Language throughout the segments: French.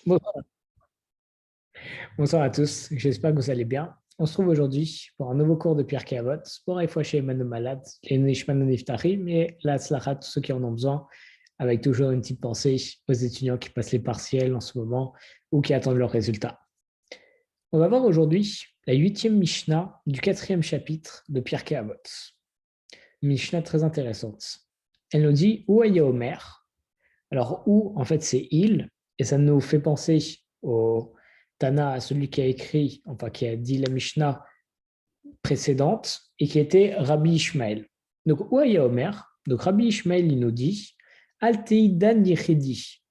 Bonsoir, bonsoir à tous, j'espère que vous allez bien. On se trouve aujourd'hui pour un nouveau cours de Pierre Kavot, pour une fois chez Emmanuel Malade, les Nishman Niftachim et la Tzlachat, tous ceux qui en ont besoin, avec toujours une petite pensée aux étudiants qui passent les partiels en ce moment ou qui attendent leurs résultats. On va voir aujourd'hui la 8e Mishnah du 4e chapitre de Pierre Kavot. Mishnah très intéressante. Elle nous dit où est Omer. Alors, où, en fait, c'est il, et ça nous fait penser au Tana, à celui qui a écrit, enfin, qui a dit la Mishnah précédente, et qui était Rabbi Ishmael. Donc, où est Omer? Donc, Rabbi Ishmael, il nous dit Altei Dan Yechidi,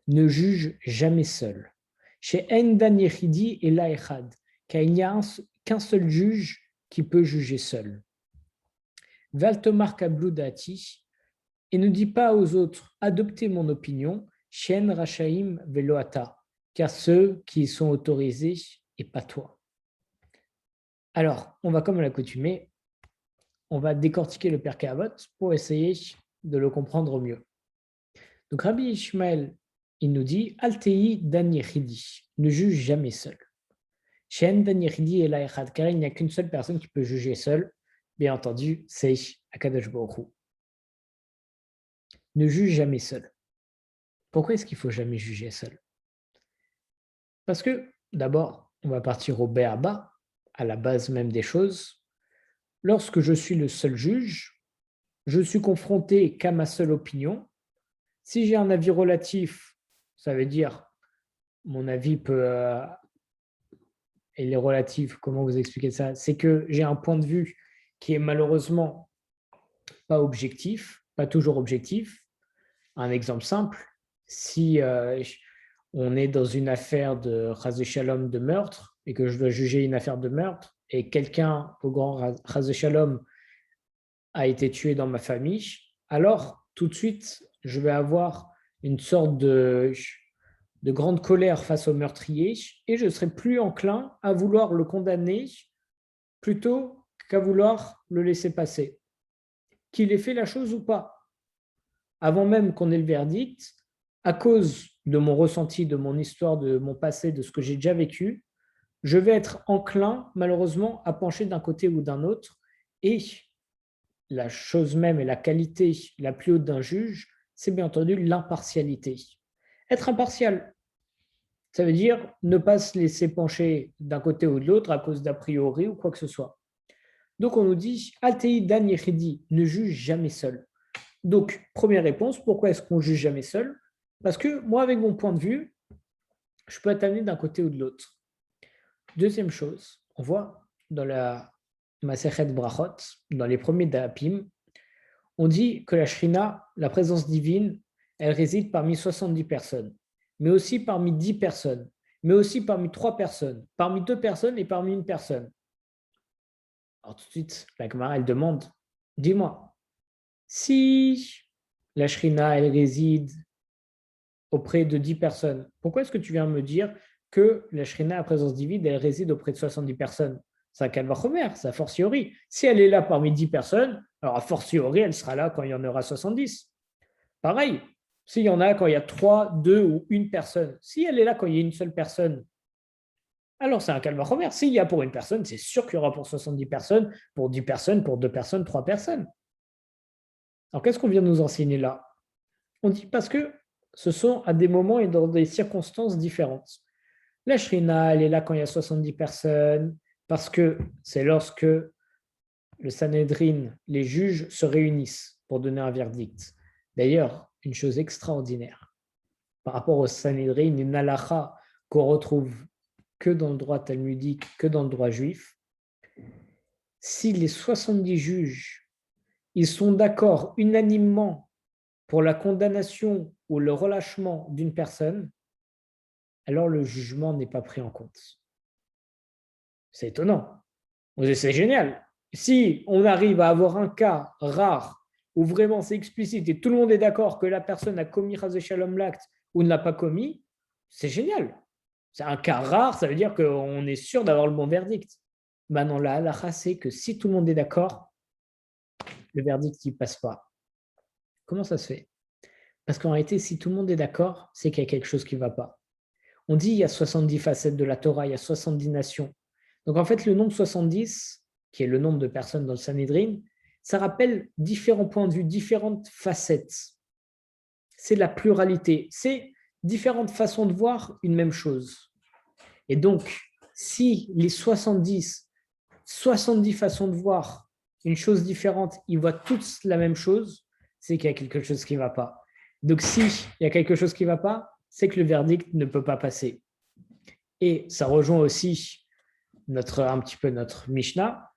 ne juge jamais seul. Chez En Dan Yechidi et La Echad, car il n'y a qu'un seul juge qui peut juger seul. Valtomar Kabloudati, et ne dis pas aux autres, adoptez mon opinion, Shen Rachaim Veloata, car ceux qui sont autorisés et pas toi. Alors, on va comme à l'accoutumée, on va décortiquer le Père Avot pour essayer de le comprendre au mieux. Donc Rabbi Ishmael, il nous dit, Altei Dan Yechidi, ne juge jamais seul. Shen Dan Yechidi et Laechad, car il n'y a qu'une seule personne qui peut juger seul, bien entendu, c'est Akadosh Baruch Hu. Ne juge jamais seul. Pourquoi est-ce qu'il ne faut jamais juger seul? Parce que, d'abord, on va partir au béaba, à la base même des choses. Lorsque je suis le seul juge, je suis confronté qu'à ma seule opinion. Si j'ai un avis relatif, ça veut dire mon avis peut. Il est relatif, comment vous expliquez ça? C'est que j'ai un point de vue qui est malheureusement pas objectif, pas toujours objectif. Un exemple simple, si on est dans une affaire de Chas Shalom de meurtre et que je dois juger une affaire de meurtre et quelqu'un au grand Chas Shalom a été tué dans ma famille, alors tout de suite, je vais avoir une sorte de grande colère face au meurtrier et je serai plus enclin à vouloir le condamner plutôt qu'à vouloir le laisser passer. Qu'il ait fait la chose ou pas. Avant même qu'on ait le verdict, à cause de mon ressenti, de mon histoire, de mon passé, de ce que j'ai déjà vécu, je vais être enclin, malheureusement, à pencher d'un côté ou d'un autre. Et la chose même et la qualité la plus haute d'un juge, c'est bien entendu l'impartialité. Être impartial, ça veut dire ne pas se laisser pencher d'un côté ou de l'autre à cause d'a priori ou quoi que ce soit. Donc on nous dit, Altei Dan Yechidi, ne juge jamais seul. Donc, première réponse, pourquoi est-ce qu'on ne juge jamais seul? Parce que moi, avec mon point de vue, je peux être amené d'un côté ou de l'autre. Deuxième chose, on voit dans la Masechet Brachot, dans les premiers Da'apim, on dit que la Shrina, la présence divine, elle réside parmi 70 personnes, mais aussi parmi 10 personnes, mais aussi parmi 3 personnes, parmi 2 personnes et parmi une personne. Alors tout de suite, la Gemara, elle demande, dis-moi, si la Shrina, elle réside auprès de 10 personnes, pourquoi est-ce que tu viens me dire que la Shrina à présence divine, elle réside auprès de 70 personnes? C'est un calvachomer, c'est a fortiori. Si elle est là parmi 10 personnes, alors a fortiori, elle sera là quand il y en aura 70. Pareil, s'il y en a quand il y a 3, 2 ou une personne, si elle est là quand il y a une seule personne, alors c'est un calvachomer. S'il y a pour une personne, c'est sûr qu'il y aura pour 70 personnes, pour 10 personnes, pour 2 personnes, 3 personnes. Alors qu'est-ce qu'on vient de nous enseigner là? On dit parce que ce sont à des moments et dans des circonstances différentes. La Shrina, elle est là quand il y a 70 personnes, parce que c'est lorsque le Sanhedrin, les juges se réunissent pour donner un verdict. D'ailleurs, une chose extraordinaire, par rapport au Sanhedrin, une halakha qu'on retrouve que dans le droit talmudique, que dans le droit juif, si les 70 juges, ils sont d'accord unanimement pour la condamnation ou le relâchement d'une personne, alors le jugement n'est pas pris en compte. C'est étonnant. C'est génial. Si on arrive à avoir un cas rare où vraiment c'est explicite et tout le monde est d'accord que la personne a commis Chazé Shalom l'acte ou ne l'a pas commis, c'est génial. C'est un cas rare, ça veut dire qu'on est sûr d'avoir le bon verdict. Maintenant, la halakha, c'est que si tout le monde est d'accord, le verdict ne passe pas. Comment ça se fait? Parce qu'en réalité, si tout le monde est d'accord, c'est qu'il y a quelque chose qui ne va pas. On dit il y a 70 facettes de la Torah, il y a 70 nations. Donc en fait, le nombre 70, qui est le nombre de personnes dans le Sanhedrin, ça rappelle différents points de vue, différentes facettes. C'est la pluralité, c'est différentes façons de voir une même chose. Et donc, si les 70 façons de voir une chose différente, ils voient tous la même chose, c'est qu'il y a quelque chose qui ne va pas. Donc, s'il y a quelque chose qui ne va pas, c'est que le verdict ne peut pas passer. Et ça rejoint aussi un petit peu notre Mishnah,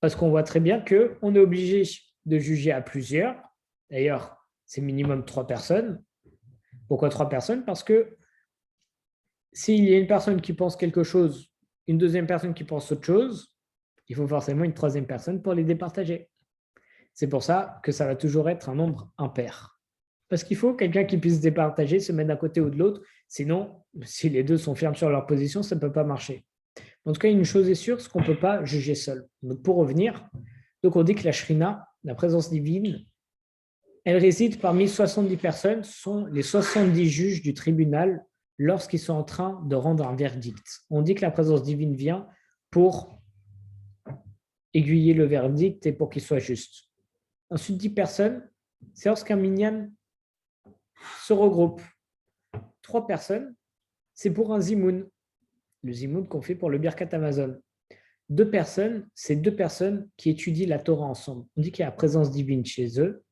parce qu'on voit très bien qu'on est obligé de juger à plusieurs. D'ailleurs, c'est minimum 3 personnes. Pourquoi 3 personnes? Parce que s'il y a une personne qui pense quelque chose, une deuxième personne qui pense autre chose, il faut forcément une troisième personne pour les départager. C'est pour ça que ça va toujours être un nombre impair. Parce qu'il faut quelqu'un qui puisse départager, se mettre d'un côté ou de l'autre. Sinon, si les deux sont fermes sur leur position, ça ne peut pas marcher. En tout cas, une chose est sûre, c'est qu'on ne peut pas juger seul. Donc, pour revenir, donc on dit que la Shrina, la présence divine, elle réside parmi 70 personnes, ce sont les 70 juges du tribunal lorsqu'ils sont en train de rendre un verdict. On dit que la présence divine vient pour aiguiller le verdict et pour qu'il soit juste. Ensuite, 10 personnes, c'est lorsqu'un minyan se regroupe. 3 personnes, c'est pour un zimoun, le zimoun qu'on fait pour le Birkat Amazon. 2 personnes, c'est 2 personnes qui étudient la Torah ensemble. On dit qu'il y a la présence divine chez eux.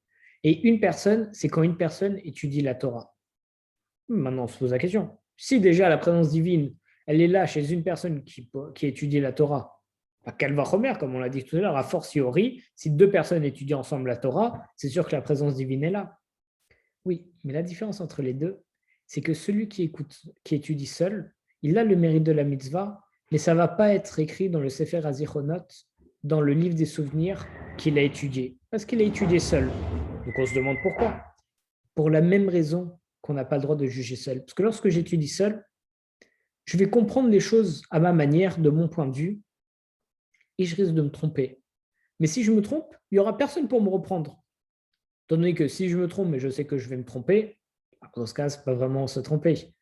Et une personne, c'est quand une personne étudie la Torah. Maintenant, on se pose la question. Si déjà la présence divine, elle est là chez une personne qui étudie la Torah, qu'elle va remettre, comme on l'a dit tout à l'heure, a fortiori, si 2 personnes étudient ensemble la Torah, c'est sûr que la présence divine est là. Oui, mais la différence entre les deux, c'est que celui qui étudie seul, il a le mérite de la mitzvah, mais ça ne va pas être écrit dans le Sefer HaZichronot, dans le livre des souvenirs qu'il a étudié, parce qu'il a étudié seul. Donc on se demande pourquoi. Pour la même raison qu'on n'a pas le droit de juger seul. Parce que lorsque j'étudie seul, je vais comprendre les choses à ma manière, de mon point de vue, et je risque de me tromper. Mais si je me trompe, il n'y aura personne pour me reprendre. Étant donné que si je me trompe, mais je sais que je vais me tromper, dans ce cas, ce n'est pas vraiment se tromper.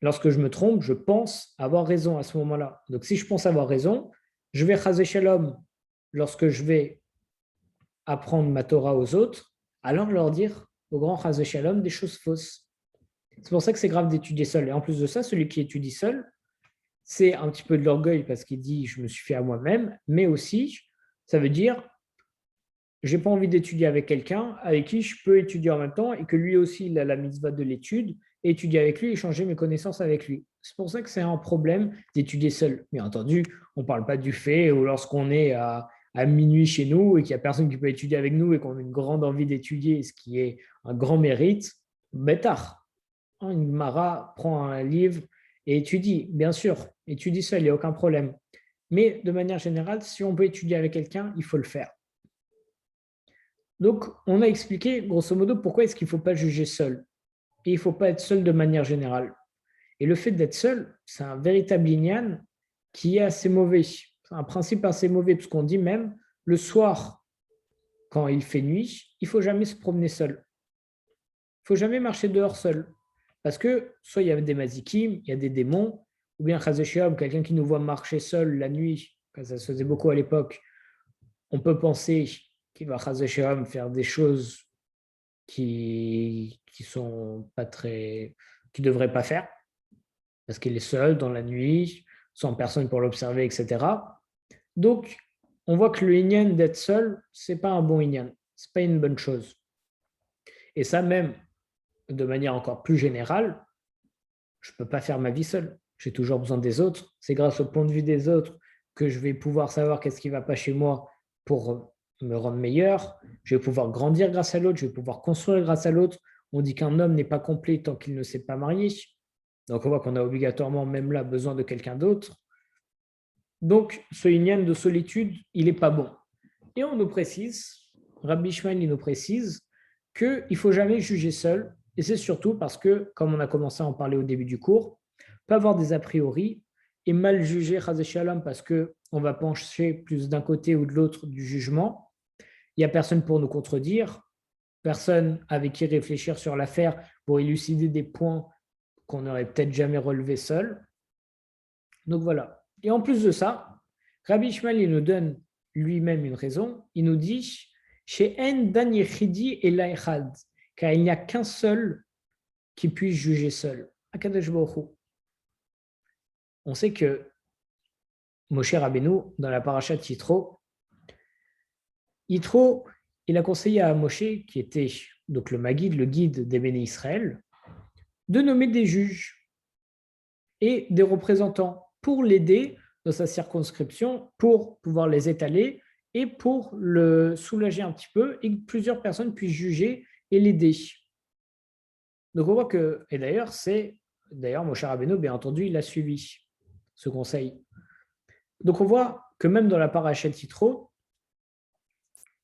Lorsque je me trompe, je pense avoir raison à ce moment-là. Donc si je pense avoir raison, je vais chaser shalom lorsque je vais apprendre ma Torah aux autres, alors leur dire au grand chaser shalom des choses fausses. C'est pour ça que c'est grave d'étudier seul. Et en plus de ça, celui qui étudie seul, c'est un petit peu de l'orgueil parce qu'il dit je me suis fait à moi-même, mais aussi, ça veut dire j'ai pas envie d'étudier avec quelqu'un avec qui je peux étudier en même temps et que lui aussi il a la mitzvah de l'étude, et étudier avec lui et échanger mes connaissances avec lui. C'est pour ça que c'est un problème d'étudier seul. Bien entendu, on ne parle pas du fait où lorsqu'on est à minuit chez nous et qu'il n'y a personne qui peut étudier avec nous et qu'on a une grande envie d'étudier, ce qui est un grand mérite, bêtard. Une Mara prend un livre et étudie, bien sûr, étudie seul, il n'y a aucun problème. Mais de manière générale, si on peut étudier avec quelqu'un, il faut le faire. Donc, on a expliqué, grosso modo, pourquoi est-ce qu'il ne faut pas juger seul. Et il ne faut pas être seul de manière générale. Et le fait d'être seul, c'est un véritable inyan qui est assez mauvais. C'est un principe assez mauvais, parce qu'on dit même, le soir, quand il fait nuit, il ne faut jamais se promener seul. Il ne faut jamais marcher dehors seul. Parce que soit il y a des mazikim, il y a des démons, ou bien Chazeshiam, quelqu'un qui nous voit marcher seul la nuit, quand ça se faisait beaucoup à l'époque, on peut penser qu'il va Chazeshiam faire des choses qui sont pas très, qui ne devrait pas faire, parce qu'il est seul dans la nuit, sans personne pour l'observer, etc. Donc, on voit que le inyan d'être seul, ce n'est pas un bon inyan, ce n'est pas une bonne chose. Et ça, même de manière encore plus générale, je ne peux pas faire ma vie seul. J'ai toujours besoin des autres. C'est grâce au point de vue des autres que je vais pouvoir savoir qu'est-ce qui ne va pas chez moi pour me rendre meilleur. Je vais pouvoir grandir grâce à l'autre. Je vais pouvoir construire grâce à l'autre. On dit qu'un homme n'est pas complet tant qu'il ne s'est pas marié. Donc, on voit qu'on a obligatoirement, même là, besoin de quelqu'un d'autre. Donc, ce inyan de solitude, il n'est pas bon. Et on nous précise, Rabbi Ishmael, il nous précise qu'il ne faut jamais juger seul. Et c'est surtout parce que, comme on a commencé à en parler au début du cours, peut avoir des a priori et mal juger Chazé Shalom parce qu'on va pencher plus d'un côté ou de l'autre du jugement. Il n'y a personne pour nous contredire, personne avec qui réfléchir sur l'affaire pour élucider des points qu'on n'aurait peut-être jamais relevé seul. Donc voilà. Et en plus de ça, Rabbi Ishmael, il nous donne lui-même une raison. Il nous dit chez En Dan Yechidi et Laechad, car il n'y a qu'un seul qui puisse juger seul. Akadosh Baruch Hu. On sait que Moshe Rabbeinu, dans la paracha de Yitro, il a conseillé à Moshe, qui était donc le Maguide, le guide des béné Israël, de nommer des juges et des représentants pour l'aider dans sa circonscription, pour pouvoir les étaler et pour le soulager un petit peu et que plusieurs personnes puissent juger et l'aider. Donc on voit que, et d'ailleurs, Moshe Rabbeinu, bien entendu, il a suivi ce conseil. Donc on voit que même dans la paracha de Yitro,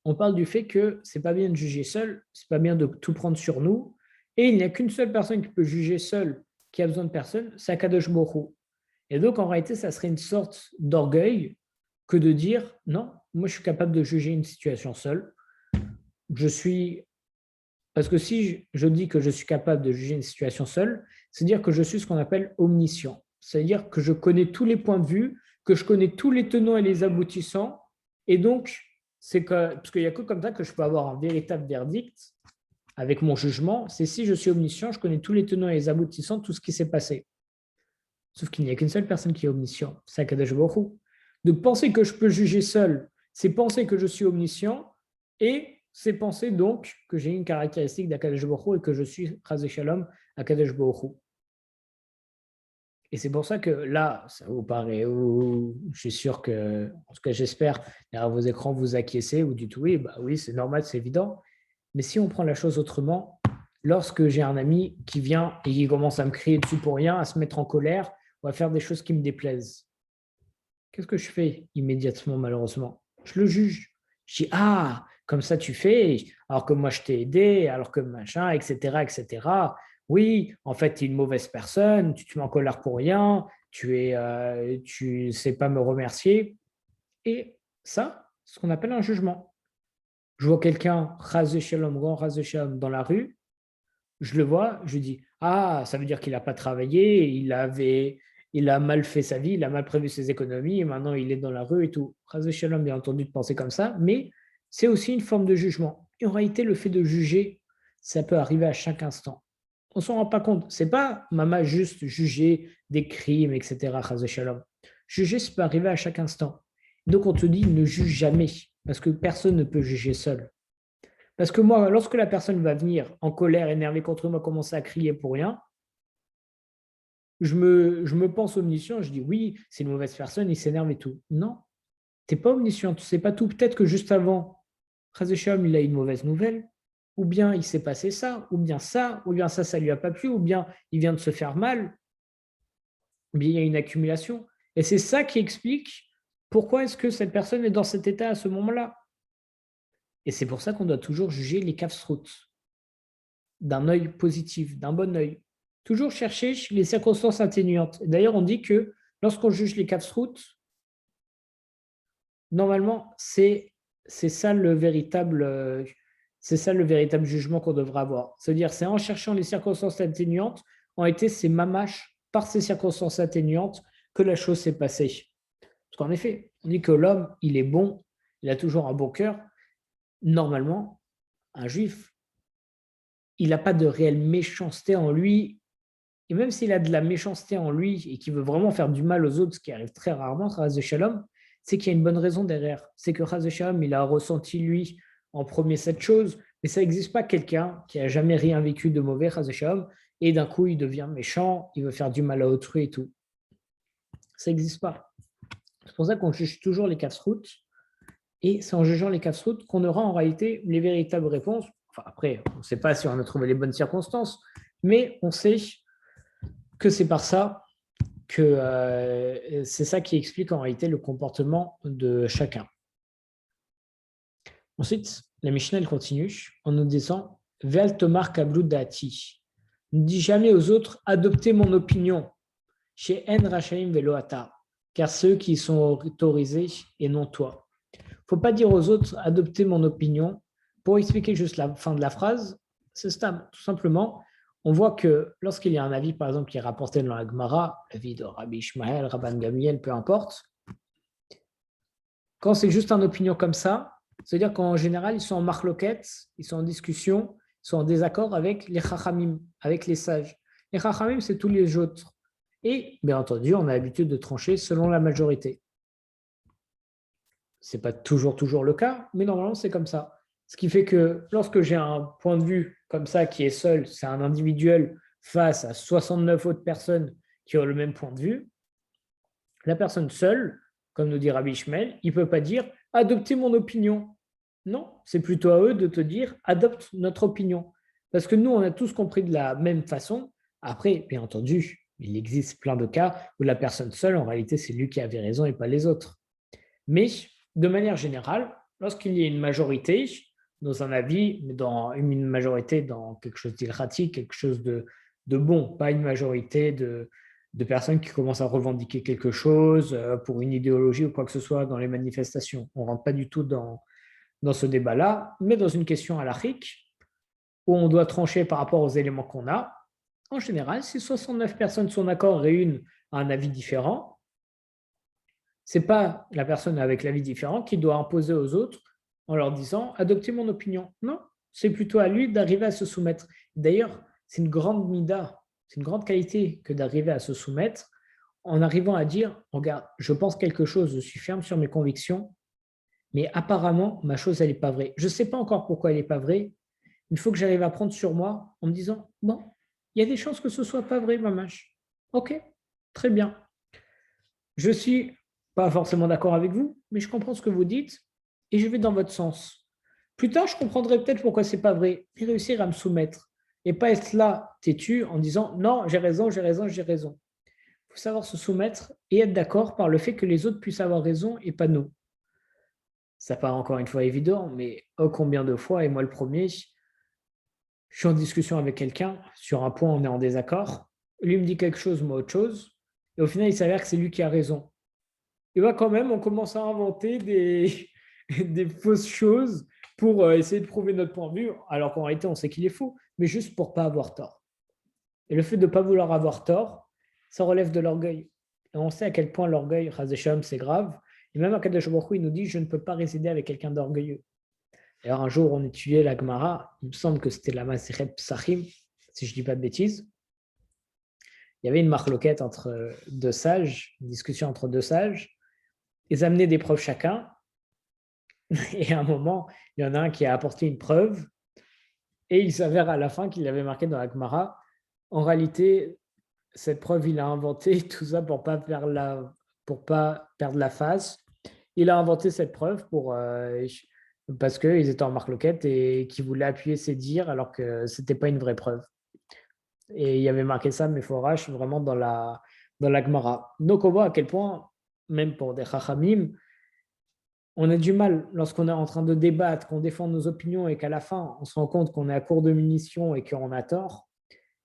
on parle du fait que c'est pas bien de juger seul, c'est pas bien de tout prendre sur nous, et il n'y a qu'une seule personne qui peut juger seule, qui a besoin de personne, c'est Akadosh Baruch Hu. Et donc en réalité, ça serait une sorte d'orgueil que de dire non, moi je suis capable de juger une situation seule. Parce que si je dis que je suis capable de juger une situation seule, c'est dire que je suis ce qu'on appelle omniscient. C'est-à-dire que je connais tous les points de vue, que je connais tous les tenants et les aboutissants, et donc parce qu'il n'y a que comme ça que je peux avoir un véritable verdict avec mon jugement, c'est si je suis omniscient, je connais tous les tenants et les aboutissants, tout ce qui s'est passé. Sauf qu'il n'y a qu'une seule personne qui est omniscient, c'est Akadosh Baruch Hu. Donc penser que je peux juger seul, c'est penser que je suis omniscient, et c'est penser donc que j'ai une caractéristique d'Akadosh Baruch Hu et que je suis Chas Shalom Akadosh Baruch Hu. Et c'est pour ça que là, ça vous paraît, je suis sûr que, en tout cas j'espère, derrière vos écrans, vous acquiescez, vous dites oui, bah oui, c'est normal, c'est évident. Mais si on prend la chose autrement, lorsque j'ai un ami qui vient et qui commence à me crier dessus pour rien, à se mettre en colère, ou à faire des choses qui me déplaisent, qu'est-ce que je fais immédiatement, malheureusement? Je le juge. Je dis, ah, comme ça tu fais, alors que moi je t'ai aidé, alors que machin, etc., etc. Oui, en fait, tu es une mauvaise personne, tu te mets en colère pour rien, tu sais pas me remercier. Et ça, c'est ce qu'on appelle un jugement. Je vois quelqu'un, Chas Shalom, grand Chas Shalom, dans la rue, je le vois, je dis, ah, ça veut dire qu'il n'a pas travaillé, il a mal fait sa vie, il a mal prévu ses économies, et maintenant il est dans la rue et tout. Chas Shalom, bien entendu, de penser comme ça, mais c'est aussi une forme de jugement. Et en réalité, le fait de juger, ça peut arriver à chaque instant. On ne s'en rend pas compte. Ce n'est pas maman juste juger des crimes, etc. Chas Shalom. Juger, ça peut arriver à chaque instant. Donc on te dit, ne juge jamais, parce que personne ne peut juger seul. Parce que moi, lorsque la personne va venir en colère, énervée contre moi, commencer à crier pour rien, je me pense omniscient, je dis oui, c'est une mauvaise personne, il s'énerve et tout. Non, tu n'es pas omniscient, tu ne sais pas tout. Peut-être que juste avant, Chazécham, il a une mauvaise nouvelle, ou bien il s'est passé ça, ou bien ça lui a pas plu, ou bien il vient de se faire mal, ou bien il y a une accumulation. Et c'est ça qui explique pourquoi est-ce que cette personne est dans cet état à ce moment-là. Et c'est pour ça qu'on doit toujours juger les kafsrout d'un œil positif, d'un bon œil. Toujours chercher les circonstances atténuantes. D'ailleurs, on dit que lorsqu'on juge les kafsrout, normalement, c'est ça le véritable jugement qu'on devra avoir. C'est-à-dire, c'est en cherchant les circonstances atténuantes, en été, c'est mamache par ces circonstances atténuantes que la chose s'est passée. Parce qu'en effet, on dit que l'homme, il est bon, il a toujours un bon cœur. Normalement, un juif, il n'a pas de réelle méchanceté en lui. Et même s'il a de la méchanceté en lui et qu'il veut vraiment faire du mal aux autres, ce qui arrive très rarement, Chas Shalom, c'est qu'il y a une bonne raison derrière. C'est que Chas Shalom, il a ressenti lui en premier cette chose, mais ça n'existe pas quelqu'un qui a jamais rien vécu de mauvais, Chas Shalom, et d'un coup il devient méchant, il veut faire du mal à autrui et tout. Ça n'existe pas. C'est pour ça qu'on juge toujours les casse-routes, et c'est en jugeant les casse-routes qu'on aura en réalité les véritables réponses. Enfin, après, on ne sait pas si on a trouvé les bonnes circonstances, mais on sait que c'est par ça que c'est ça qui explique en réalité le comportement de chacun. Ensuite, la Mishnah elle continue en nous disant Ve'al tomar kablu dati. Ne dis jamais aux autres adoptez mon opinion chez En Rachaim Veloata, car ceux qui sont autorisés et non toi. Il ne faut pas dire aux autres adoptez mon opinion. Pour expliquer juste la fin de la phrase, c'est stable. Tout simplement, on voit que lorsqu'il y a un avis, par exemple, qui est rapporté dans la Gemara, l'avis de Rabbi Ishmael, Rabban Gamliel, peu importe, quand c'est juste une opinion comme ça, c'est-à-dire qu'en général, ils sont en marloquette, ils sont en discussion, ils sont en désaccord avec les chachamim, avec les sages. Les chachamim, c'est tous les autres. Et bien entendu, on a l'habitude de trancher selon la majorité. Ce n'est pas toujours le cas, mais normalement, c'est comme ça. Ce qui fait que lorsque j'ai un point de vue comme ça qui est seul, c'est un individuel face à 69 autres personnes qui ont le même point de vue, la personne seule, comme nous dit Rabbi Ishmael, il ne peut pas dire adoptez mon opinion. Non, c'est plutôt à eux de te dire adopte notre opinion. Parce que nous, on a tous compris de la même façon. Après, bien entendu, il existe plein de cas où la personne seule, en réalité, c'est lui qui avait raison et pas les autres. Mais de manière générale, lorsqu'il y a une majorité dans un avis, dans une majorité dans quelque chose d'ilratique, quelque chose de bon, pas une majorité de personnes qui commencent à revendiquer quelque chose pour une idéologie ou quoi que ce soit dans les manifestations. On ne rentre pas du tout dans ce débat-là, mais dans une question halachique où on doit trancher par rapport aux éléments qu'on a. En général, si 69 personnes sont d'accord et une a un avis différent, ce n'est pas la personne avec l'avis différent qui doit imposer aux autres en leur disant adoptez mon opinion. Non, c'est plutôt à lui d'arriver à se soumettre. D'ailleurs, c'est une grande mida, c'est une grande qualité que d'arriver à se soumettre en arrivant à dire regarde, je pense quelque chose, je suis ferme sur mes convictions, mais apparemment, ma chose, elle n'est pas vraie. Je ne sais pas encore pourquoi elle n'est pas vraie. Il faut que j'arrive à prendre sur moi en me disant bon, il y a des chances que ce ne soit pas vrai, mamache. Ok, très bien. Je ne suis pas forcément d'accord avec vous, mais je comprends ce que vous dites et je vais dans votre sens. Plus tard, je comprendrai peut-être pourquoi ce n'est pas vrai et réussir à me soumettre et pas être là têtu en disant non, j'ai raison, j'ai raison, j'ai raison. Il faut savoir se soumettre et être d'accord par le fait que les autres puissent avoir raison et pas nous. Ça paraît encore une fois évident, mais oh combien de fois, et moi le premier, je suis en discussion avec quelqu'un, sur un point on est en désaccord, lui me dit quelque chose, moi autre chose, et au final il s'avère que c'est lui qui a raison. Et bien quand même, on commence à inventer des fausses choses pour essayer de prouver notre point de vue, alors qu'en réalité on sait qu'il est faux, mais juste pour ne pas avoir tort. Et le fait de ne pas vouloir avoir tort, ça relève de l'orgueil. Et on sait à quel point l'orgueil, Chazécham, c'est grave. Et même Akadosh Baruch Hu, il nous dit je ne peux pas résider avec quelqu'un d'orgueilleux. D'ailleurs, un jour, on étudiait la Gemara, il me semble que c'était la Masechet Psachim, si je ne dis pas de bêtises. Il y avait une marloquette entre deux sages, une discussion entre deux sages. Ils amenaient des preuves chacun. Et à un moment, il y en a un qui a apporté une preuve. Et il s'avère à la fin qu'il avait marqué dans la Gemara. En réalité, cette preuve, il a inventé tout ça pour pas perdre la face. Il a inventé cette preuve parce qu'ils étaient en marloquette et qu'ils voulaient appuyer ses dires alors que ce n'était pas une vraie preuve. Et il y avait marqué ça, mais Forash, vraiment dans la Gemara. Donc on voit à quel point, même pour des chachamim, on a du mal lorsqu'on est en train de débattre, qu'on défend nos opinions et qu'à la fin, on se rend compte qu'on est à court de munitions et qu'on a tort.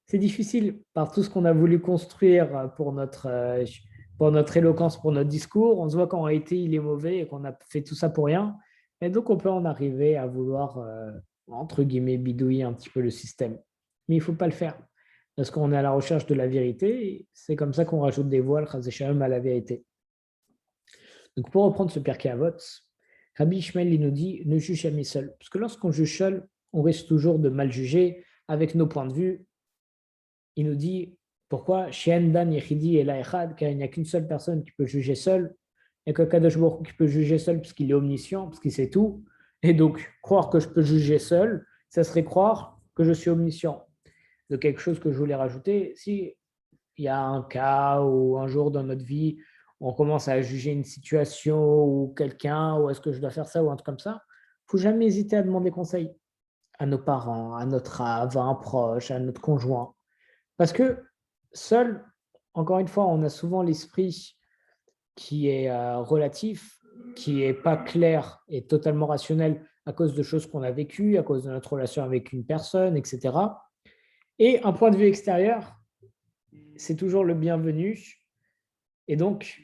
C'est difficile par tout ce qu'on a voulu construire pour notre éloquence, pour notre discours. On se voit qu'en réalité, il est mauvais et qu'on a fait tout ça pour rien. Et donc, on peut en arriver à vouloir, entre guillemets, bidouiller un petit peu le système. Mais il ne faut pas le faire parce qu'on est à la recherche de la vérité. Et c'est comme ça qu'on rajoute des voiles, chas v'shalom, à la vérité. Donc, pour reprendre ce Pirkei Avot, Rabbi Ishmael il nous dit ne juge jamais seul. Parce que lorsqu'on juge seul, on risque toujours de mal juger avec nos points de vue. Il nous dit pourquoi Dan Yechidi et Echad, car il n'y a qu'une seule personne qui peut juger seul, et que Kadosh Baruch Hu qui peut juger seul parce qu'il est omniscient, parce qu'il sait tout. Et donc, croire que je peux juger seul, ça serait croire que je suis omniscient. De quelque chose que je voulais rajouter, si il y a un cas où un jour dans notre vie, on commence à juger une situation ou quelqu'un, ou est-ce que je dois faire ça ou un truc comme ça, il ne faut jamais hésiter à demander conseil à nos parents, à notre à un proche, à notre conjoint. Parce que seul, encore une fois, on a souvent l'esprit qui est relatif, qui n'est pas clair et totalement rationnel à cause de choses qu'on a vécues, à cause de notre relation avec une personne, etc. Et un point de vue extérieur, c'est toujours le bienvenu. Et donc,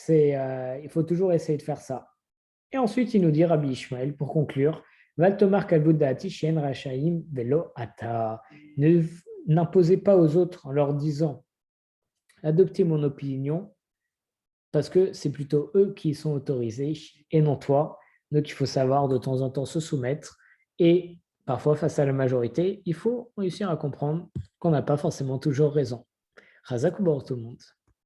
il faut toujours essayer de faire ça. Et ensuite, il nous dit, Rabbi Ishmael, pour conclure, Valtomar Kalbudati Shen Rachaim Velo Ata. n'imposez pas aux autres en leur disant « adoptez mon opinion » parce que c'est plutôt eux qui sont autorisés et non toi. Donc, il faut savoir de temps en temps se soumettre et parfois, face à la majorité, il faut réussir à comprendre qu'on n'a pas forcément toujours raison. Razak ou tout le monde.